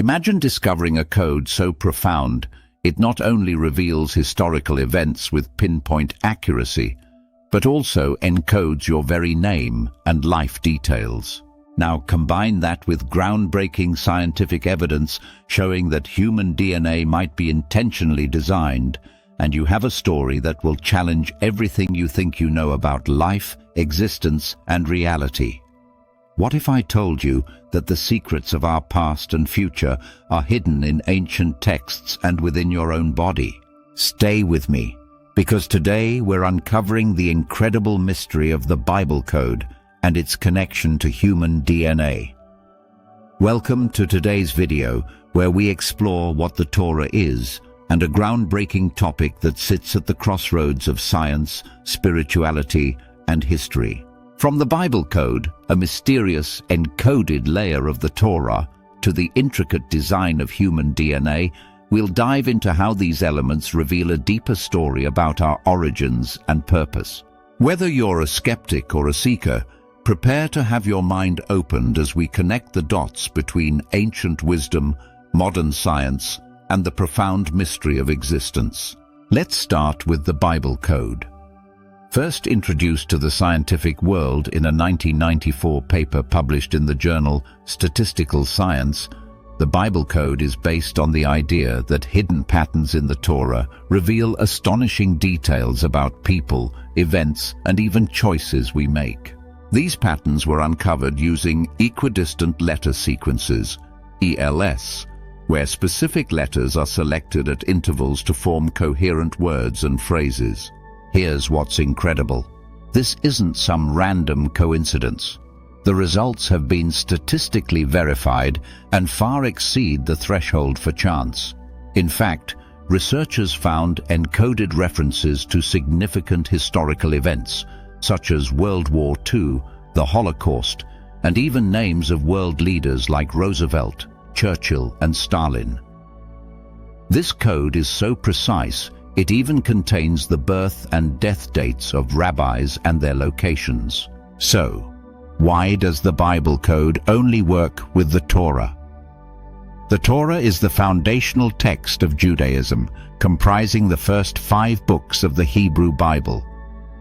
Imagine discovering a code so profound it not only reveals historical events with pinpoint accuracy, but also encodes your very name and life details. Now combine that with groundbreaking scientific evidence showing that human DNA might be intentionally designed, and you have a story that will challenge everything you think you know about life, existence, and reality. What if I told you that the secrets of our past and future are hidden in ancient texts and within your own body? Stay with me, because today we're uncovering the incredible mystery of the Bible code and its connection to human DNA. Welcome to today's video, where we explore what the Torah is, and a groundbreaking topic that sits at the crossroads of science, spirituality, and history. From the Bible code, a mysterious, encoded layer of the Torah, to the intricate design of human DNA, we'll dive into how these elements reveal a deeper story about our origins and purpose. Whether you're a skeptic or a seeker, prepare to have your mind opened as we connect the dots between ancient wisdom, modern science, and the profound mystery of existence. Let's start with the Bible code. First introduced to the scientific world in a 1994 paper published in the journal Statistical Science, the Bible code is based on the idea that hidden patterns in the Torah reveal astonishing details about people, events, and even choices we make. These patterns were uncovered using equidistant letter sequences, ELS, where specific letters are selected at intervals to form coherent words and phrases. Here's what's incredible. This isn't some random coincidence. The results have been statistically verified and far exceed the threshold for chance. In fact, researchers found encoded references to significant historical events, such as World War II, the Holocaust, and even names of world leaders like Roosevelt, Churchill, and Stalin. This code is so precise, it even contains the birth and death dates of rabbis and their locations. So, why does the Bible code only work with the Torah? The Torah is the foundational text of Judaism, comprising the first 5 books of the Hebrew Bible: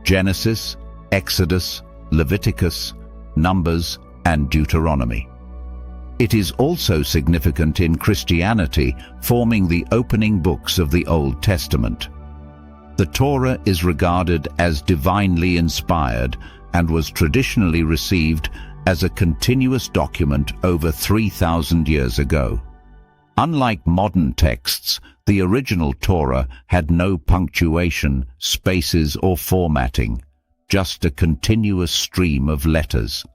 Genesis, Exodus, Leviticus, Numbers, and Deuteronomy. It is also significant in Christianity, forming the opening books of the Old Testament. The Torah is regarded as divinely inspired and was traditionally received as a continuous document over 3,000 years ago. Unlike modern texts, the original Torah had no punctuation, spaces, or formatting, just a continuous stream of letters.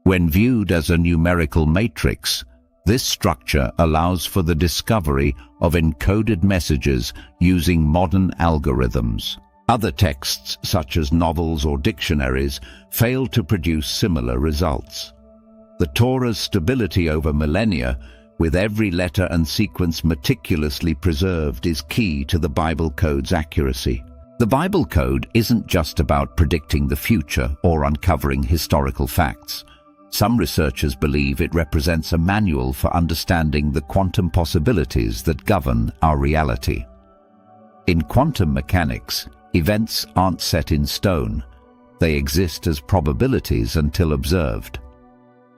When viewed as a numerical matrix, this structure allows for the discovery of encoded messages using modern algorithms. Other texts, such as novels or dictionaries, fail to produce similar results. The Torah's stability over millennia, with every letter and sequence meticulously preserved, is key to the Bible code's accuracy. The Bible code isn't just about predicting the future or uncovering historical facts. Some researchers believe it represents a manual for understanding the quantum possibilities that govern our reality. In quantum mechanics, events aren't set in stone. They exist as probabilities until observed.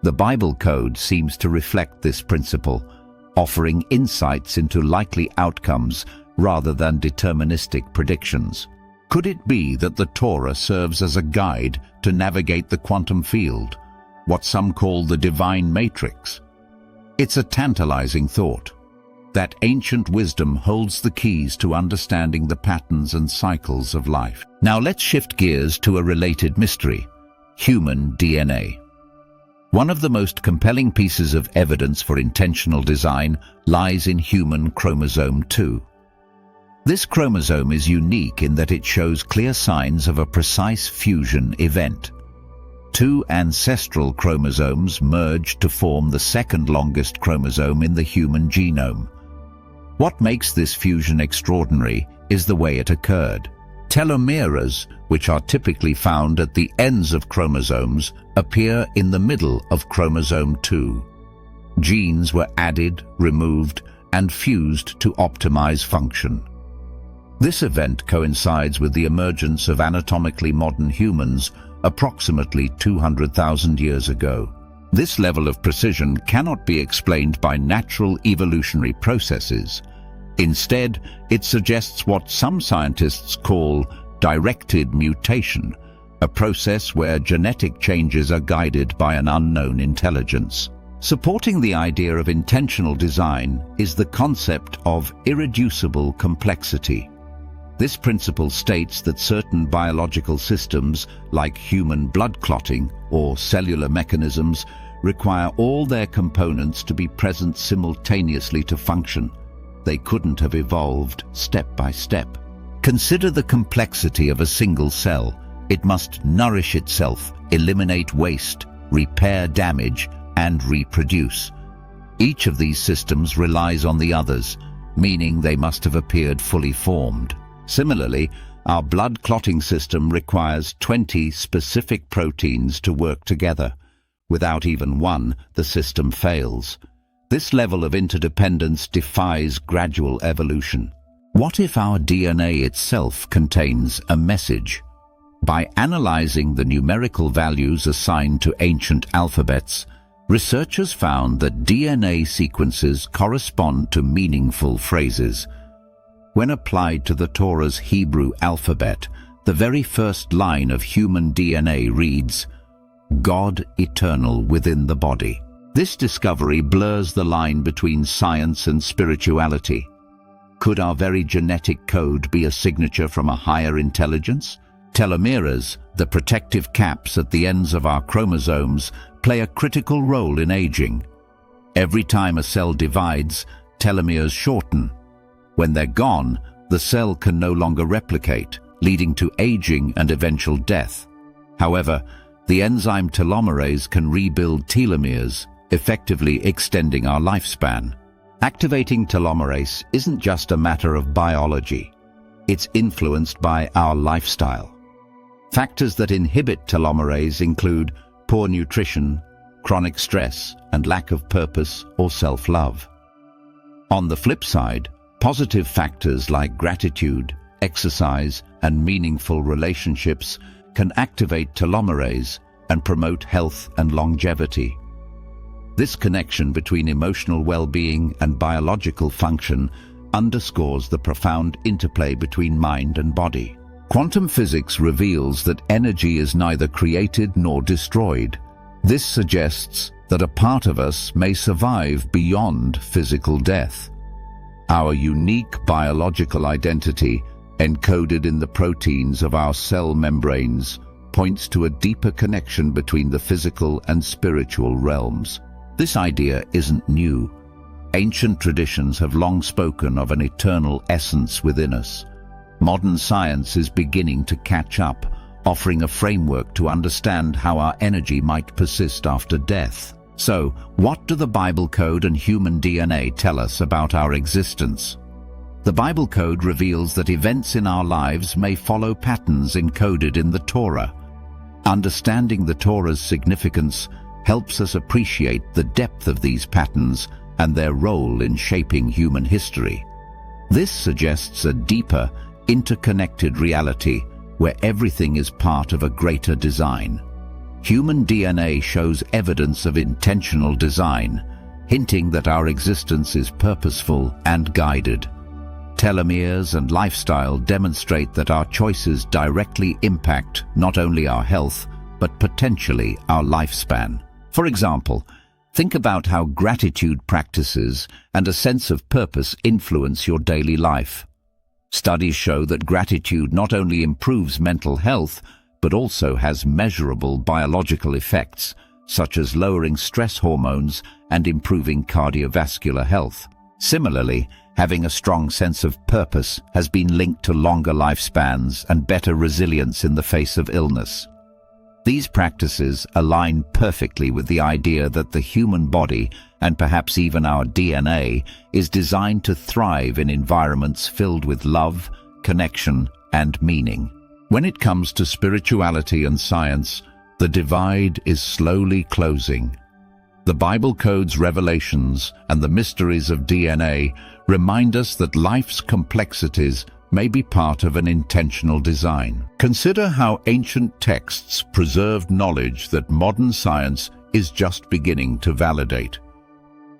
The Bible code seems to reflect this principle, offering insights into likely outcomes rather than deterministic predictions. Could it be that the Torah serves as a guide to navigate the quantum field, what some call the divine matrix? It's a tantalizing thought, that ancient wisdom holds the keys to understanding the patterns and cycles of life. Now let's shift gears to a related mystery: human DNA. One of the most compelling pieces of evidence for intentional design lies in human chromosome 2. This chromosome is unique in that it shows clear signs of a precise fusion event. 2 ancestral chromosomes merge to form the second longest chromosome in the human genome. What makes this fusion extraordinary is the way it occurred. Telomeres, which are typically found at the ends of chromosomes, appear in the middle of chromosome 2. Genes were added, removed, and fused to optimize function. This event coincides with the emergence of anatomically modern humans approximately 200,000 years ago. This level of precision cannot be explained by natural evolutionary processes. Instead, it suggests what some scientists call directed mutation, a process where genetic changes are guided by an unknown intelligence. Supporting the idea of intentional design is the concept of irreducible complexity. This principle states that certain biological systems, like human blood clotting or cellular mechanisms, require all their components to be present simultaneously to function. They couldn't have evolved step by step. Consider the complexity of a single cell. It must nourish itself, eliminate waste, repair damage, and reproduce. Each of these systems relies on the others, meaning they must have appeared fully formed. Similarly, our blood clotting system requires 20 specific proteins to work together. Without even one, the system fails. This level of interdependence defies gradual evolution. What if our DNA itself contains a message? By analyzing the numerical values assigned to ancient alphabets, researchers found that DNA sequences correspond to meaningful phrases. When applied to the Torah's Hebrew alphabet, the very first line of human DNA reads, "God eternal within the body." This discovery blurs the line between science and spirituality. Could our very genetic code be a signature from a higher intelligence? Telomeres, the protective caps at the ends of our chromosomes, play a critical role in aging. Every time a cell divides, telomeres shorten. When they're gone, the cell can no longer replicate, leading to aging and eventual death. However, the enzyme telomerase can rebuild telomeres, effectively extending our lifespan. Activating telomerase isn't just a matter of biology. It's influenced by our lifestyle. Factors that inhibit telomerase include poor nutrition, chronic stress, and lack of purpose or self-love. On the flip side, positive factors like gratitude, exercise, and meaningful relationships can activate telomerase and promote health and longevity. This connection between emotional well-being and biological function underscores the profound interplay between mind and body. Quantum physics reveals that energy is neither created nor destroyed. This suggests that a part of us may survive beyond physical death. Our unique biological identity, encoded in the proteins of our cell membranes, points to a deeper connection between the physical and spiritual realms. This idea isn't new. Ancient traditions have long spoken of an eternal essence within us. Modern science is beginning to catch up, offering a framework to understand how our energy might persist after death. So, what do the Bible code and human DNA tell us about our existence? The Bible code reveals that events in our lives may follow patterns encoded in the Torah. Understanding the Torah's significance helps us appreciate the depth of these patterns and their role in shaping human history. This suggests a deeper, interconnected reality where everything is part of a greater design. Human DNA shows evidence of intentional design, hinting that our existence is purposeful and guided. Telomeres and lifestyle demonstrate that our choices directly impact not only our health, but potentially our lifespan. For example, think about how gratitude practices and a sense of purpose influence your daily life. Studies show that gratitude not only improves mental health, but also has measurable biological effects, such as lowering stress hormones and improving cardiovascular health. Similarly, having a strong sense of purpose has been linked to longer lifespans and better resilience in the face of illness. These practices align perfectly with the idea that the human body, and perhaps even our DNA, is designed to thrive in environments filled with love, connection, and meaning. When it comes to spirituality and science, the divide is slowly closing. The Bible code's revelations and the mysteries of DNA remind us that life's complexities may be part of an intentional design. Consider how ancient texts preserved knowledge that modern science is just beginning to validate.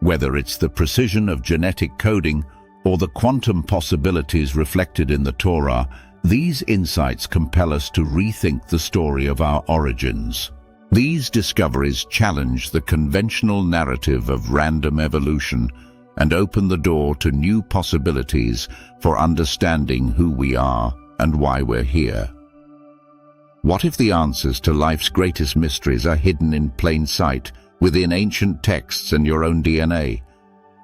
Whether it's the precision of genetic coding or the quantum possibilities reflected in the Torah, these insights compel us to rethink the story of our origins. These discoveries challenge the conventional narrative of random evolution and open the door to new possibilities for understanding who we are and why we're here. What if the answers to life's greatest mysteries are hidden in plain sight within ancient texts and your own DNA?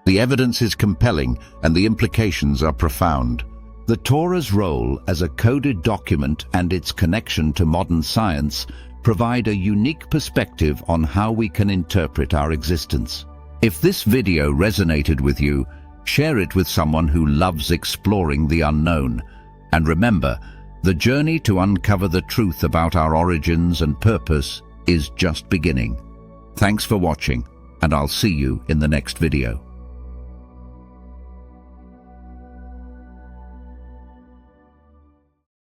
The evidence is compelling and the implications are profound. The Torah's role as a coded document and its connection to modern science provide a unique perspective on how we can interpret our existence. If this video resonated with you, share it with someone who loves exploring the unknown. And remember, the journey to uncover the truth about our origins and purpose is just beginning. Thanks for watching, and I'll see you in the next video.